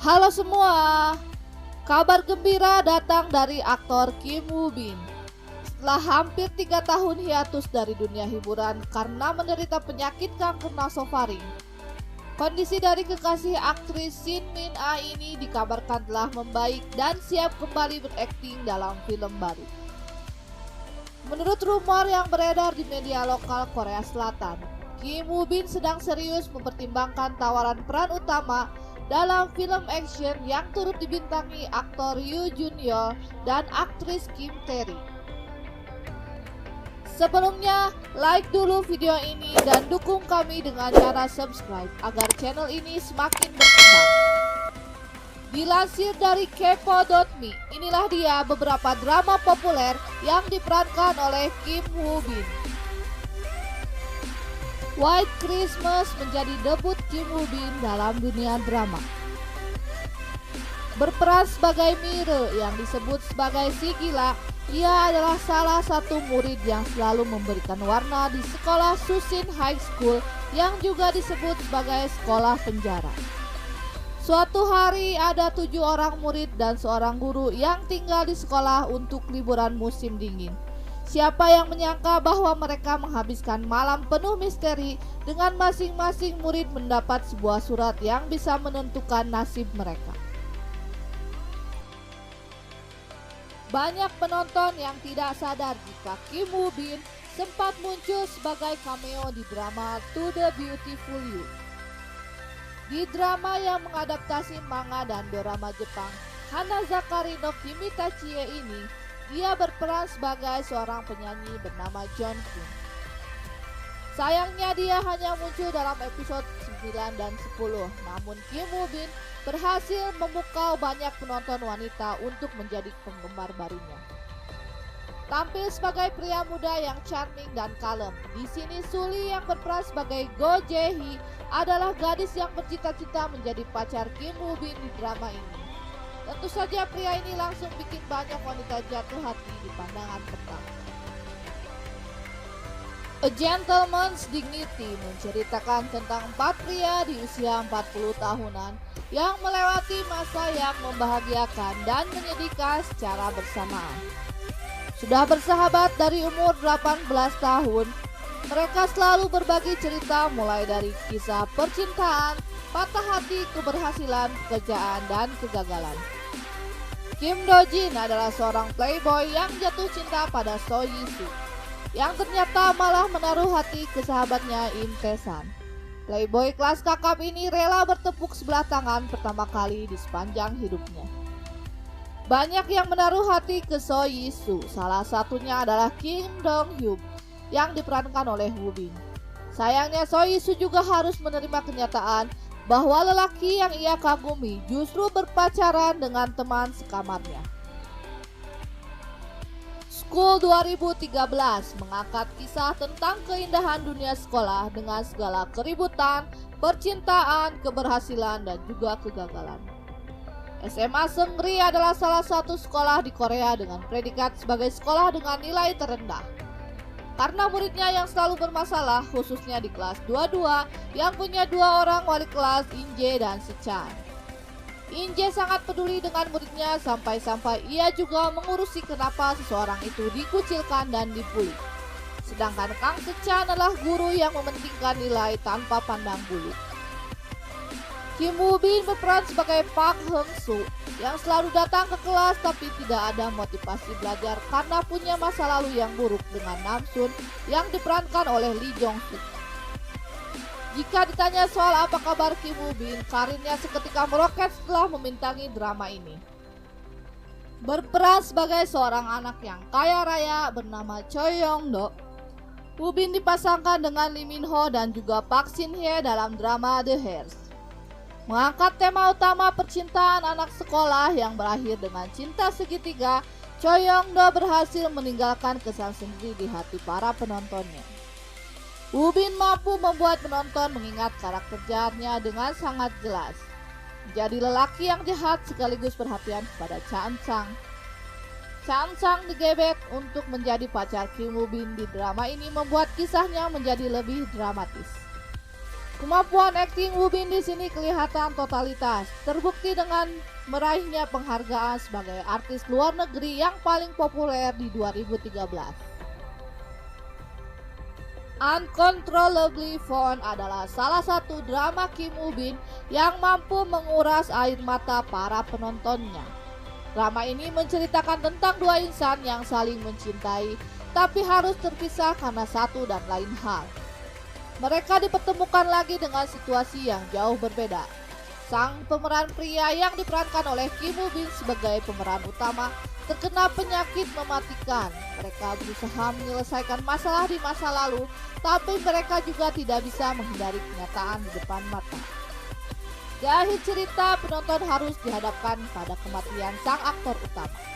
Halo semua, kabar gembira datang dari aktor Kim Woo Bin. Setelah hampir 3 tahun hiatus dari dunia hiburan karena menderita penyakit kanker nasofaring, kondisi dari kekasih aktris Shin Min Ah ini dikabarkan telah membaik dan siap kembali berakting dalam film baru. Menurut rumor yang beredar di media lokal Korea Selatan, Kim Woo Bin sedang serius mempertimbangkan tawaran peran utama dalam film action yang turut dibintangi aktor Yoo Jun Yeol dan aktris Kim Tae-ri. Sebelumnya, like dulu video ini dan dukung kami dengan cara subscribe agar channel ini semakin berkembang. Dilansir dari kepo.me, inilah dia beberapa drama populer yang diperankan oleh Kim Woo Bin. White Christmas menjadi debut Kim Woo Bin dalam dunia drama. Berperan sebagai Mire yang disebut sebagai si gila, ia adalah salah satu murid yang selalu memberikan warna di sekolah Susin High School yang juga disebut sebagai sekolah penjara. Suatu hari ada 7 orang murid dan seorang guru yang tinggal di sekolah untuk liburan musim dingin. Siapa yang menyangka bahwa mereka menghabiskan malam penuh misteri dengan masing-masing murid mendapat sebuah surat yang bisa menentukan nasib mereka. Banyak penonton yang tidak sadar jika Kim Woo Bin sempat muncul sebagai cameo di drama To the Beautiful You. Di drama yang mengadaptasi manga dan dorama Jepang, Hanazakari no Kimitachie ini, dia berperan sebagai seorang penyanyi bernama Jonghyun. Sayangnya dia hanya muncul dalam episode 9 dan 10, namun Kim Woo Bin berhasil memukau banyak penonton wanita untuk menjadi penggemar barunya. Tampil sebagai pria muda yang charming dan kalem. Di sini Suli yang berperan sebagai Go Jae-hee adalah gadis yang bercita-cita menjadi pacar Kim Woo Bin di drama ini. Tentu saja pria ini langsung bikin banyak wanita jatuh hati di pandangan pertama. A Gentleman's Dignity menceritakan tentang 4 pria di usia 40 tahunan yang melewati masa yang membahagiakan dan menyedihkan secara bersamaan. Sudah bersahabat dari umur 18 tahun, mereka selalu berbagi cerita mulai dari kisah percintaan, patah hati, keberhasilan, pekerjaan, dan kegagalan. Kim Do-jin adalah seorang playboy yang jatuh cinta pada So Yi-soo, yang ternyata malah menaruh hati ke sahabatnya In Tae-san. Playboy kelas kakap ini rela bertepuk sebelah tangan pertama kali di sepanjang hidupnya. Banyak yang menaruh hati ke So Yi-soo, salah satunya adalah Kim Dong-hyuk yang diperankan oleh Woo Bin. Sayangnya So Yi-soo juga harus menerima kenyataan bahwa lelaki yang ia kagumi justru berpacaran dengan teman sekamarnya. School 2013 mengangkat kisah tentang keindahan dunia sekolah dengan segala keributan, percintaan, keberhasilan, dan juga kegagalan. SMA Seungri adalah salah satu sekolah di Korea dengan predikat sebagai sekolah dengan nilai terendah. Karena muridnya yang selalu bermasalah, khususnya di kelas 22 yang punya 2 orang wali kelas, In-jae dan Se-chan. In-jae sangat peduli dengan muridnya sampai-sampai ia juga mengurusi kenapa seseorang itu dikucilkan dan dibully. Sedangkan Kang Se-chan adalah guru yang mementingkan nilai tanpa pandang bulu. Kim Woo Bin berperan sebagai Park Heung-soo yang selalu datang ke kelas tapi tidak ada motivasi belajar karena punya masa lalu yang buruk dengan Namsun yang diperankan oleh Lee Jong-suk. Jika ditanya soal apa kabar Kim Woo Bin, karirnya seketika meroket setelah membintangi drama ini. Berperan sebagai seorang anak yang kaya raya bernama Choi Yong-do, Woo Bin dipasangkan dengan Lee Min Ho dan juga Park Shin Hye dalam drama The Heirs. Mengangkat tema utama percintaan anak sekolah yang berakhir dengan cinta segitiga, Choi Yong-do berhasil meninggalkan kesan sendiri di hati para penontonnya. Woo Bin mampu membuat penonton mengingat karakter jahatnya dengan sangat jelas. Menjadi lelaki yang jahat sekaligus perhatian kepada Chan-sang. Chan-sang digebet untuk menjadi pacar Kim Woo Bin di drama ini membuat kisahnya menjadi lebih dramatis. Kemampuan akting Woo Bin di sini kelihatan totalitas, terbukti dengan meraihnya penghargaan sebagai artis luar negeri yang paling populer di 2013. Uncontrollably Fond adalah salah satu drama Kim Woo Bin yang mampu menguras air mata para penontonnya. Drama ini menceritakan tentang dua insan yang saling mencintai, tapi harus terpisah karena satu dan lain hal. Mereka dipertemukan lagi dengan situasi yang jauh berbeda. Sang pemeran pria yang diperankan oleh Kim Woo Bin sebagai pemeran utama terkena penyakit mematikan. Mereka berusaha menyelesaikan masalah di masa lalu, tapi mereka juga tidak bisa menghindari kenyataan di depan mata. Di akhir cerita, penonton harus dihadapkan pada kematian sang aktor utama.